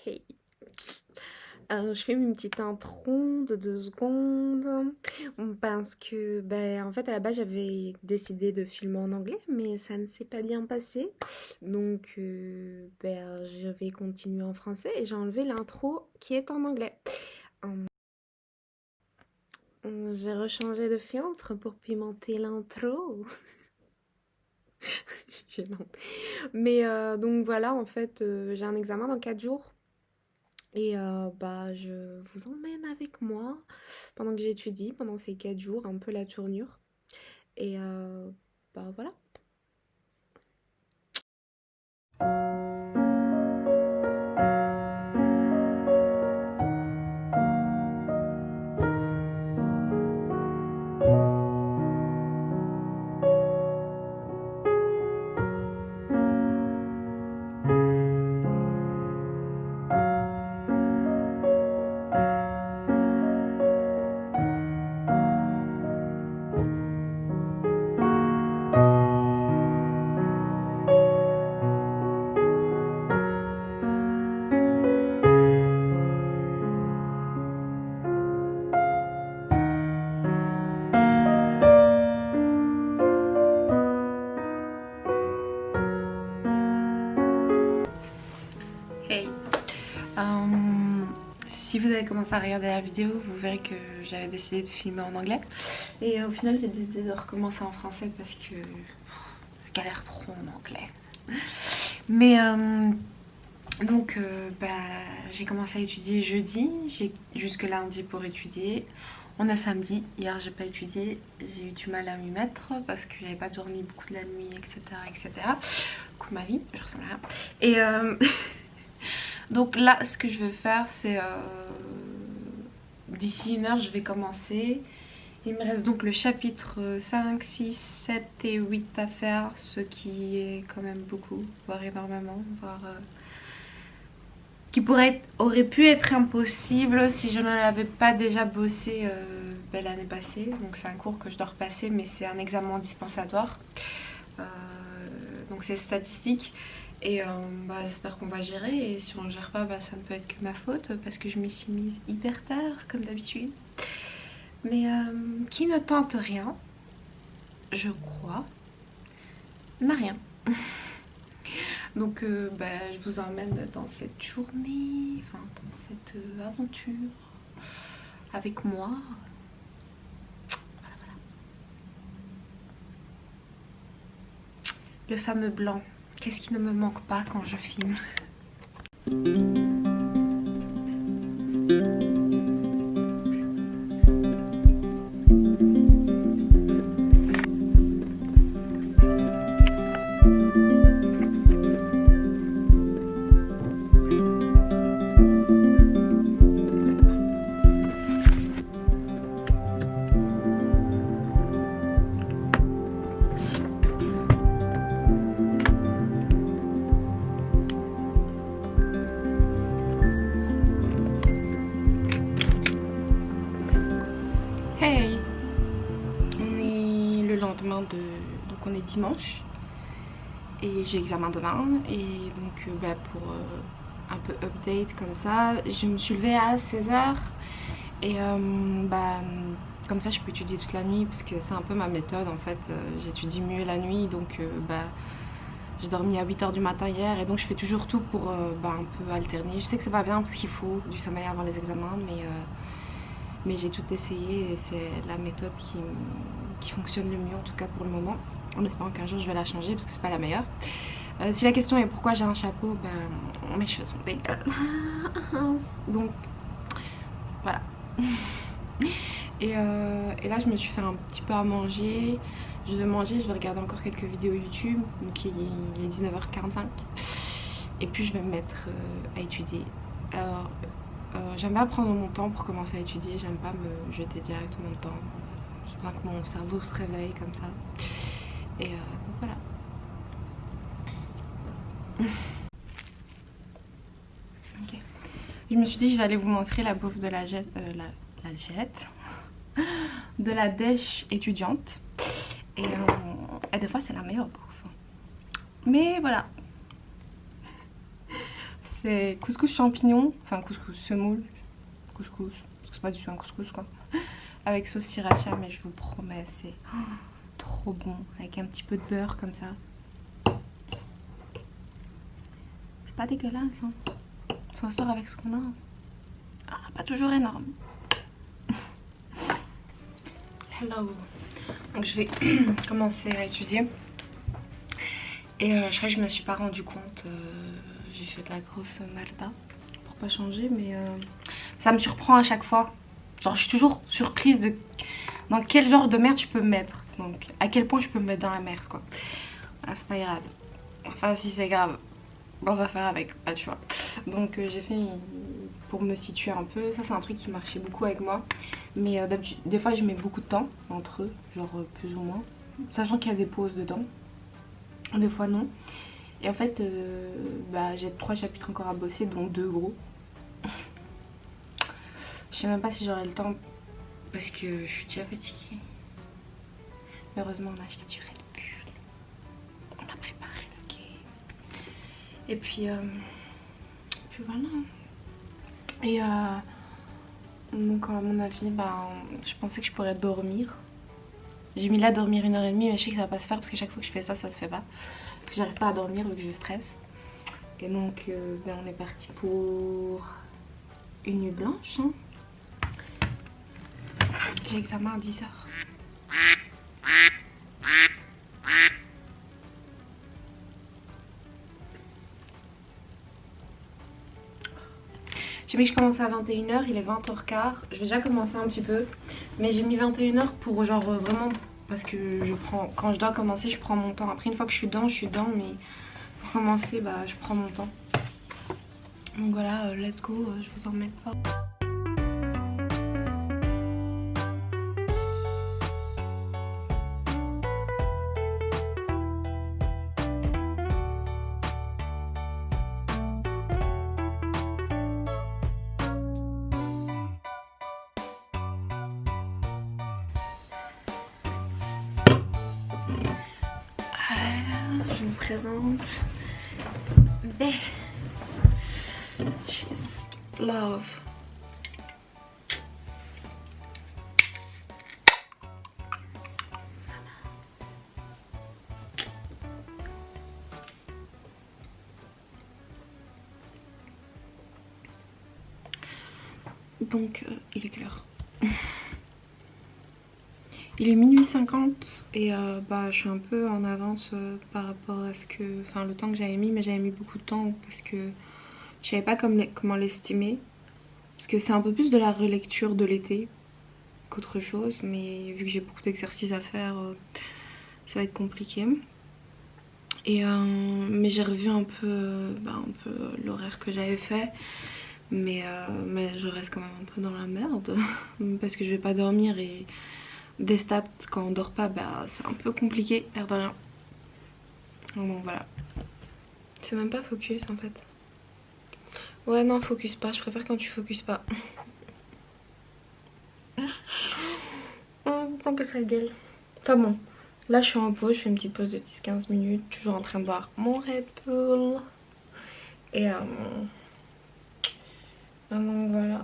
Hey. Je fais une petite intro de 2 secondes parce que, en fait, à la base, j'avais décidé de filmer en anglais, mais ça ne s'est pas bien passé. Donc, je vais continuer en français et j'ai enlevé l'intro qui est en anglais. J'ai rechangé de filtre pour pimenter l'intro. Gênant. Mais donc voilà, en fait, j'ai un examen dans 4 jours. Et je vous emmène avec moi pendant que j'étudie, pendant ces 4 jours, un peu la tournure. Et voilà. Hey. Si vous avez commencé à regarder la vidéo, vous verrez que j'avais décidé de filmer en anglais. Et au final, j'ai décidé de recommencer en français parce que je galère trop en anglais. Mais j'ai commencé à étudier jeudi, j'ai jusque lundi pour étudier. On a samedi, hier j'ai pas étudié, j'ai eu du mal à m'y mettre parce que j'avais pas dormi beaucoup de la nuit, etc. etc. Coup ma vie, je ressemble à rien. Et donc là ce que je veux faire c'est d'ici 1 heure je vais commencer. Il me reste donc le chapitre 5, 6, 7 et 8 à faire, ce qui est quand même beaucoup, voire énormément, voire qui aurait pu être impossible si je n'en avais pas déjà bossé l'année passée. Donc c'est un cours que je dois repasser, mais c'est un examen dispensatoire. Donc c'est statistique. Et j'espère qu'on va gérer. Et si on ne gère pas, ça ne peut être que ma faute parce que je m'y suis mise hyper tard, comme d'habitude. Mais qui ne tente rien, je crois, n'a rien. Donc je vous emmène dans cette journée, enfin dans cette aventure avec moi. Voilà, voilà. Le fameux blanc, qu'est-ce qui ne me manque pas quand je filme? Hey, on est le lendemain de... Donc on est dimanche et j'ai examen demain et donc pour un peu update comme ça, je me suis levée à 16 h et comme ça je peux étudier toute la nuit parce que c'est un peu ma méthode en fait, j'étudie mieux la nuit donc j'ai dormi à 8 h du matin hier et donc je fais toujours tout pour un peu alterner. Je sais que c'est pas bien parce qu'il faut du sommeil avant les examens mais j'ai tout essayé et c'est la méthode qui fonctionne le mieux en tout cas pour le moment, en espérant qu'un jour je vais la changer parce que c'est pas la meilleure. Si la question est pourquoi j'ai un chapeau, mes cheveux sont dégueulasses, donc voilà. Et là je me suis fait un petit peu à manger. Je vais manger, je vais regarder encore quelques vidéos YouTube, donc il est 19 h 45 et puis je vais me mettre à étudier. Alors j'aime pas prendre mon temps pour commencer à étudier, j'aime pas me jeter directement dedans. J'aime bien que mon cerveau se réveille comme ça. Et donc voilà. Okay. Je me suis dit que j'allais vous montrer la bouffe de la jette, de la dèche étudiante. Et des fois c'est la meilleure bouffe. Mais voilà. C'est couscous champignon, enfin couscous semoule, couscous, parce que c'est pas du tout un couscous quoi. Avec sauce sriracha, mais je vous promets, c'est trop bon, avec un petit peu de beurre comme ça. C'est pas dégueulasse, hein. Ça sort avec ce qu'on a. Ah, pas toujours énorme. Hello. Donc je vais commencer à étudier. Et je crois que je me suis pas rendu compte. J'ai fait de la grosse malta pour pas changer, mais ça me surprend à chaque fois. Genre je suis toujours surprise de dans quel genre de merde je peux me mettre. Donc à quel point je peux me mettre dans la merde quoi. Ah, c'est pas grave. Enfin si c'est grave, on va faire avec, pas de choix. Donc j'ai fait pour me situer un peu. Ça c'est un truc qui marchait beaucoup avec moi. Mais d'habitude, des fois je mets beaucoup de temps entre eux, genre plus ou moins. Sachant qu'il y a des pauses dedans. Des fois non. Et en fait j'ai 3 chapitres encore à bosser, dont 2 gros. Je sais même pas si j'aurai le temps parce que je suis déjà fatiguée. Mais heureusement on a acheté du Red Bull. On a préparé le quai. Et puis voilà. Et donc à mon avis je pensais que je pourrais dormir. J'ai mis là dormir 1h30, mais je sais que ça va pas se faire parce que chaque fois que je fais ça, ça se fait pas. Parce que j'arrive pas à dormir vu que je stresse. Et donc on est parti pour une nuit blanche. Hein. J'ai examen à 10h. J'ai mis que je commence à 21h, il est 20h15. Je vais déjà commencer un petit peu. Mais j'ai mis 21h pour genre vraiment... Parce que quand je dois commencer, je prends mon temps. Après une fois que je suis dedans, mais pour commencer, je prends mon temps. Donc voilà, let's go, je vous en remets pas. Je vous présente She's Love. Donc il est quelle heure? Il est minuit 50 et je suis un peu en avance par rapport à le temps que j'avais mis, mais j'avais mis beaucoup de temps parce que je savais pas comment l'estimer. Parce que c'est un peu plus de la relecture de l'été qu'autre chose, mais vu que j'ai beaucoup d'exercices à faire, ça va être compliqué. Et mais j'ai revu un peu l'horaire que j'avais fait. Mais je reste quand même un peu dans la merde parce que je vais pas dormir et des stats quand on dort pas c'est un peu compliqué, l'air de rien. Donc voilà. C'est même pas focus en fait. Ouais non focus pas, je préfère quand tu focus pas. Tant que ça gueule. Enfin bon, là je suis en pause, je fais une petite pause de 10-15 minutes, toujours en train de boire mon Red Bull. Et donc voilà.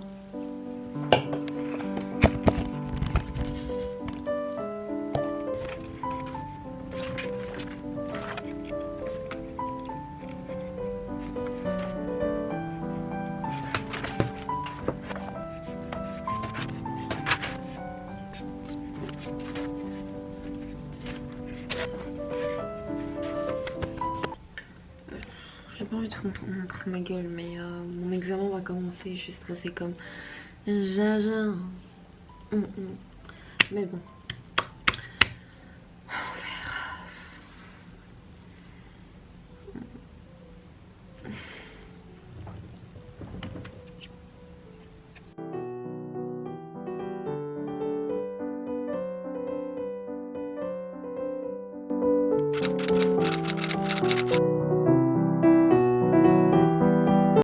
J'ai pas envie de vous montrer ma gueule, mais mon examen va commencer, je suis stressée comme jaja. Mais bon.